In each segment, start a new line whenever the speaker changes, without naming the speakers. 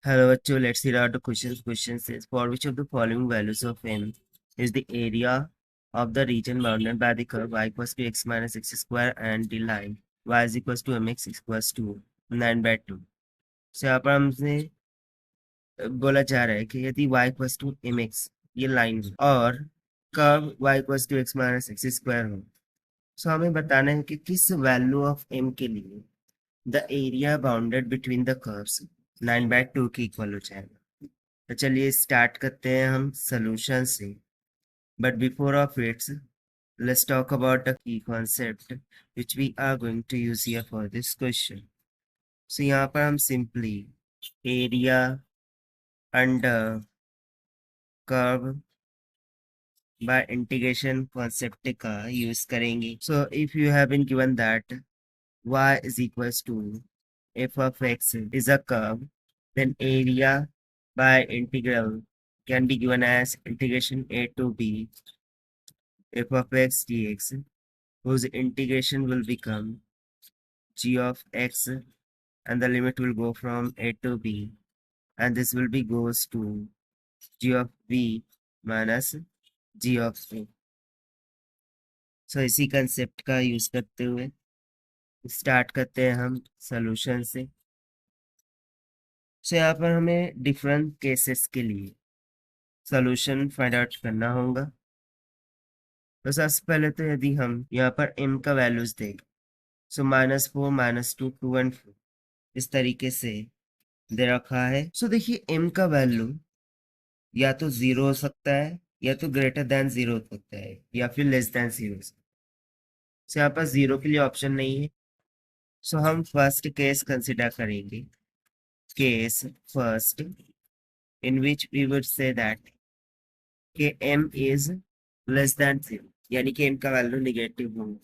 Hello, bachcho. Let's read out the questions. Question says, for which of the following values of m is the area of the region bounded by the curve y equals to x minus x square and the line y is equals to mx equals to 9/2. So यहाँ पर हमसे बोला जा रहा है कि यदि y equals to mx ये लाइन और curve y equals to x minus x square हो, सो हमें बताना है कि किस वैल्यू ऑफ m के लिए the area bounded between the curves 9/2 के इक्वल हो जाएगा। तो चलिए स्टार्ट करते हैं हम सोल्यूशन से, but before of its let's talk about the key concept which we are going to use here for this question. So यहाँ पर हम simply area under curve by integration concept का use करेंगे. So if you have been given that y is equals to f of x is a curve, then area by integral can be given as integration a to b f of x dx, whose integration will become g of x and the limit will go from a to b, and this will be goes to g of b minus g of a. So इसी concept का use करते हुए start करते हैं हम solution से। सो यहाँ पर हमें डिफरेंट केसेस के लिए सोल्यूशन फाइंड आउट करना होगा। तो सबसे पहले तो यदि हम यहाँ पर m का वैल्यूज देखें, सो -4 -2 2 एंड 4 इस तरीके से दे रखा है। सो देखिए m का वैल्यू या तो 0 हो सकता है, या तो ग्रेटर देन 0 हो सकता है, या फिर लेस देन 0 हो सकता है। सो यहाँ पर 0 के लिए ऑप्शन नहीं है। सो हम फर्स्ट केस कंसिडर करेंगे, case first in which we would say that कि m is less than 0, यानी कि m का वैल्यू निगेटिव होगा।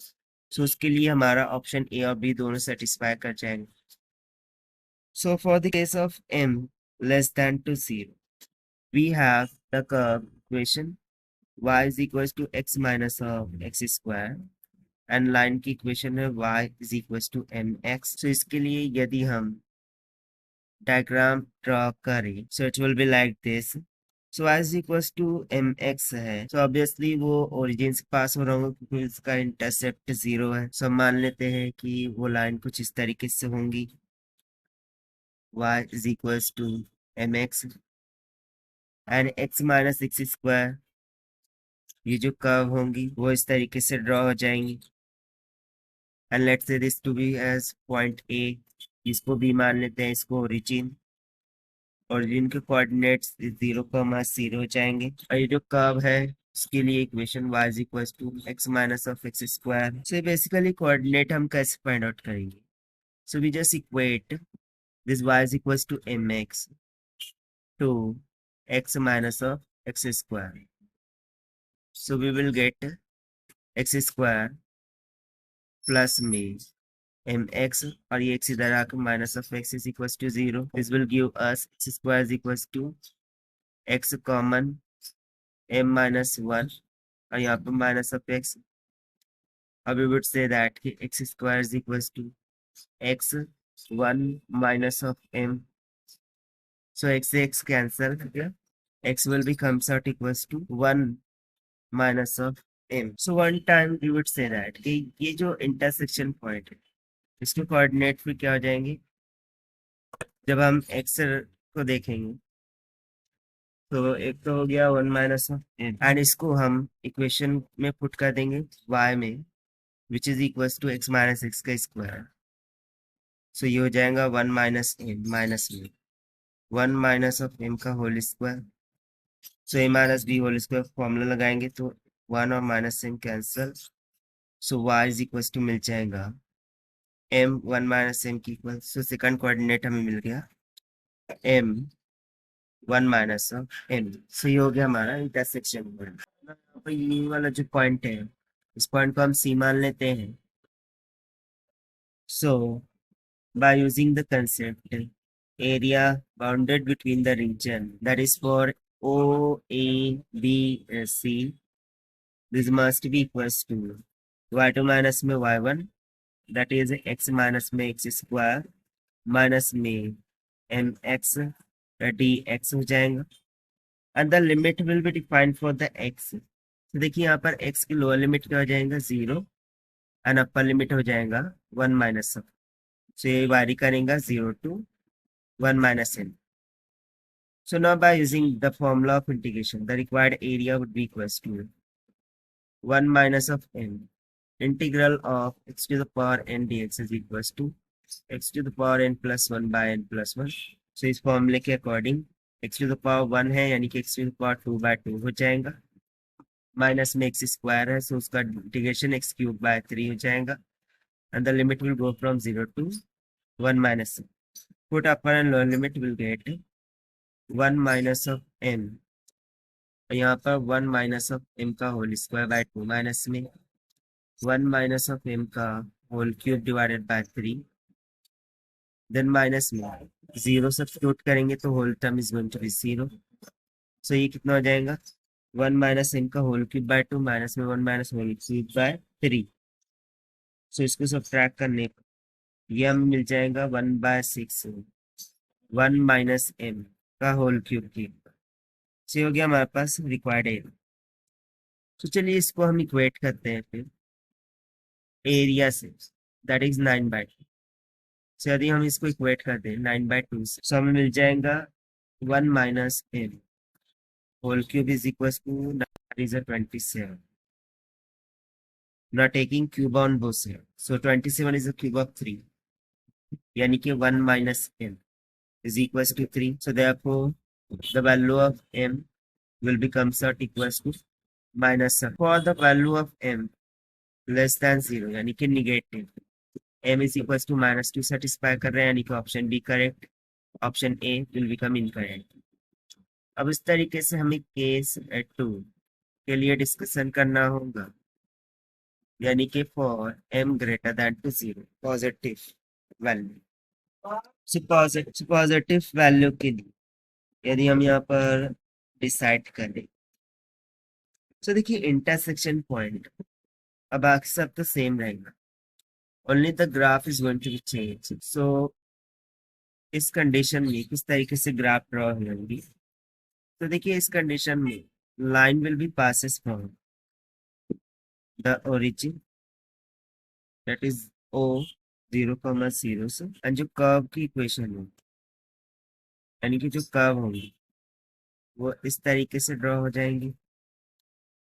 सो उसके लिए हमारा ऑप्शन ए और बी दोनों सेटिस्फाई कर जाएंगे। So for the case of m less than to 0, we have the curve equation y is equals to x minus of x square and line की equation है y is equals to mx। सो इसके लिए यदि हम diagram draw करें, so it will be like this. So y is equals to mx है, so obviously वो origin से पास हो रहा होगा क्योंकि इसका इंटरसेप्ट 0 है। सो मान लेते हैं कि वो लाइन कुछ इस तरीके से होंगी, y is equals to mx and x minus x square, ये जो कर्व होंगी वो इस तरीके से ड्रॉ हो जाएंगी। And let's say this to be as point A, इसको भी मान लेते हैं, इसको ओरिजिन। ओरिजिन के कोऑर्डिनेट्स 0,0 हो जाएंगे। और ये जो कर्व है उसके लिए equation y is equal to x minus of x square. So basically coordinate हम कैसे फाइंड आउट करेंगे? So we just equate this y is equal to mx to x minus of x square. So we will get x square plus में mx, और ये x इधर आकर minus of x is equal to 0। This will give us x square is equal to x common m minus 1 और यहाँ पे minus of x। अब we would say that कि x square is equals to x 1 minus of m, so x से x cancel हो गया, x will be comes out equals to 1 minus of m। so one time we would say that कि ये जो intersection point है इसके coordinate फिर क्या हो जाएंगे जब हम x को देखेंगे। तो एक तो हो गया 1 माइनस ऑफ m एंड इसको हम इक्वेशन में पुट कर देंगे y में, which is equal to x minus x का स्क्वायर। सो ये हो जाएगा 1 माइनस m माइनस में 1 माइनस ऑफ m का whole square. So a minus b whole square formula लगाएंगे तो 1 और minus m cancel. So y is equal to मिल जाएगा m 1 माइनस m की इक्वल। सो सेकंड कोऑर्डिनेट हमें मिल गया m 1 minus of m। So ये हो गया हमारा इंटरसेक्शन पॉइंट। तो ये वाला जो पॉइंट है इस पॉइंट को हम सी मान लेते हैं। सो by using the concept area bounded between the region, that is for O, A, B, C, this must be equals to y2 minus में y1, that is x minus में x square minus में mx dx हो जाएगा and the limit will be defined for the x। तो देखिए यहाँ पर x की लोअर लिमिट क्या हो जाएगा 0 एंड अपर लिमिट हो जाएगा 1 माइनस ऑफ। सो ये वारी करेंगे 0 to 1 minus n. So now by using the formula of integration, the required area would be equals to 1 minus of n. Integral of x to the power n dx is equals to x to the power n plus 1 by n plus 1. So इस फॉर्मूले के according x to the power 1 है यानी कि x to the power 2 by 2 हो जाएगा, minus में x square है सो उसका इंटीग्रेशन x क्यूब by 3 हो जाएगा and the limit will go from 0 to 1 minus. Put upper and lower limit will get 1 minus of m, यहाँ पर 1 माइनस ऑफ m का होल स्क्वायर बाय 2 माइनस में 1 minus of m का whole cube divided by 3, then minus में 0 substitute करेंगे तो whole term is going to be 0। So ये कितना हो जाएगा 1 माइनस m का होल क्यूब बाय 2 माइनस में 1 minus whole cube by 3। So इसको सब्ट्रैक्ट करने पर ये हमें मिल जाएगा 1/6 1 माइनस m का होल क्यूब की। सो हो गया हमारे पास रिक्वायर्ड एरिया। तो चलिए इसको हम इक्वेट करते हैं फिर एरिया से, दैट इज 9/2। so यदि हम इसको इक्वेट करते हैं 9/2 से, so हमें मिल जाएगा 1 minus m whole cube is equal to 27। now taking cube on both sides, so 27 is the cube of 3 यानी कि 1 minus m is equals to 3. so therefore the value of m will become equals to minus for the value of m less than 0 यानी कि negative m is equals to -2 satisfy कर रहे हैं यानी कि option B correct, option A will become incorrect. अब इस तरीके से हमें केस 2 के लिए डिस्कशन करना होगा यानी कि for m greater than two 0 positive value. Positive value के लिए यदि हम यहाँ पर डिसाइड करें तो देखिए इंटरसेक्शन पॉइंट अब बाकी सब तो सेम रहेगा, only the graph is going to be change. So इस कंडीशन में किस तरीके से ग्राफ ड्रॉ होंगी, तो देखिए इस कंडीशन में line will be passes from the origin that is o 0,0 से एंड जो कर्व की इक्वेशन है यानी कि जो कर्व होंगी वो इस तरीके से ड्रॉ हो जाएंगी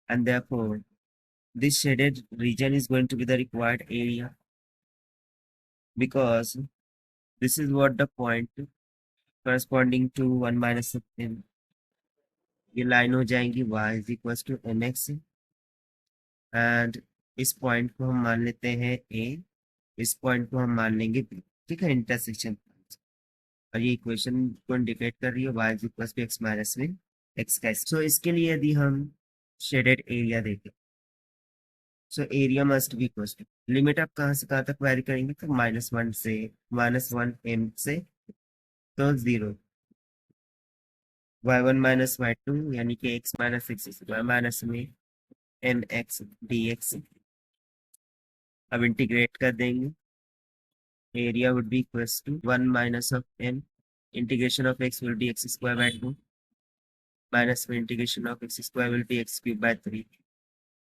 and therefore this shaded region is going to be the required area because this is what the point corresponding to 1 minus of m। ये लाइन हो जाएंगी y is equals to mx and इस point को हम मान लेते हैं a, इस पॉइंट को हम मान लेंगे b, ठीक है इंटरसेक्शन। और ये इक्वेशन को इंडिकेट कर रही है y is equals to x minus में x का। सो इसके लिए यदि हम शेडेड एरिया देखें so area must be equal to limit आप कहाँ से कहाँ तक वेरी करेंगे तो -1 से -1 m से तो 0 y1 माइनस y2 यानी कि x minus x y minus में mx dx। अब इंटीग्रेट कर देंगे area would be equals to 1 minus of m integration of x will be x square by 2 minus में integration of x square will be x cube by 3।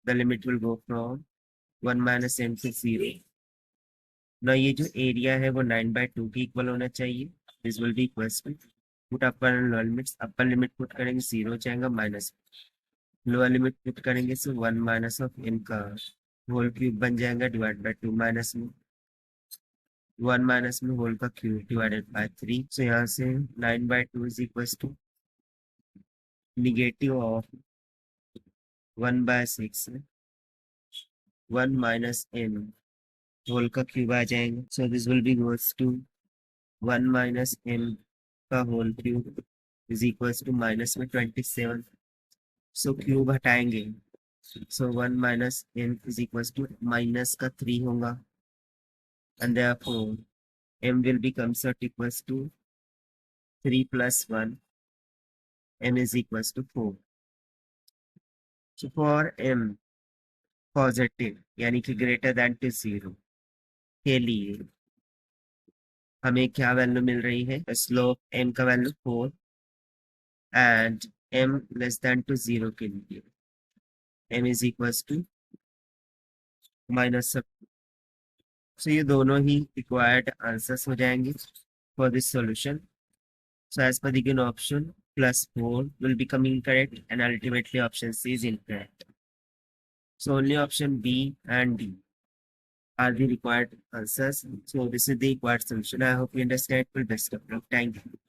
The limit will go from 1 minus m से 0। ना ये जो area है वो 9/2 की equal होना चाहिए, this will be equals to put upper and lower limits, upper limit put करेंगे 0 हो जाएगा माइनस, लोअर लिमिट पुट करेंगे सो 1 माइनस ऑफ m का होल क्यूब बन जाएगा डिवाइड बाय 2 माइनस में 1 माइनस में होल का क्यूब डिवाइडेड बाय 3। सो यहाँ से 9/2 is equals to negative of 1/6 1 minus m whole का क्यूब आ जाएंगे। So this will be equals to 1 minus m का whole cube is equals to minus में 27। सो क्यूब हटाएंगे so 1 minus m is equals to minus का 3 होगा and therefore m will become equals to 3 plus 1 m is equals to 4। so for m positive यानी कि greater than two 0 के लिए हमें क्या वैल्यू मिल रही है, स्लोप m का value 4 and m less than to 0 के लिए m is equals to minus. So ये दोनों ही रिक्वायर्ड आंसर्स हो जाएंगे for this solution. So as per the given option, +4 will become incorrect and ultimately option C is incorrect. So only option B and D are the required answers. So this is the required solution. I hope you understand. Well, best of luck. Thank you.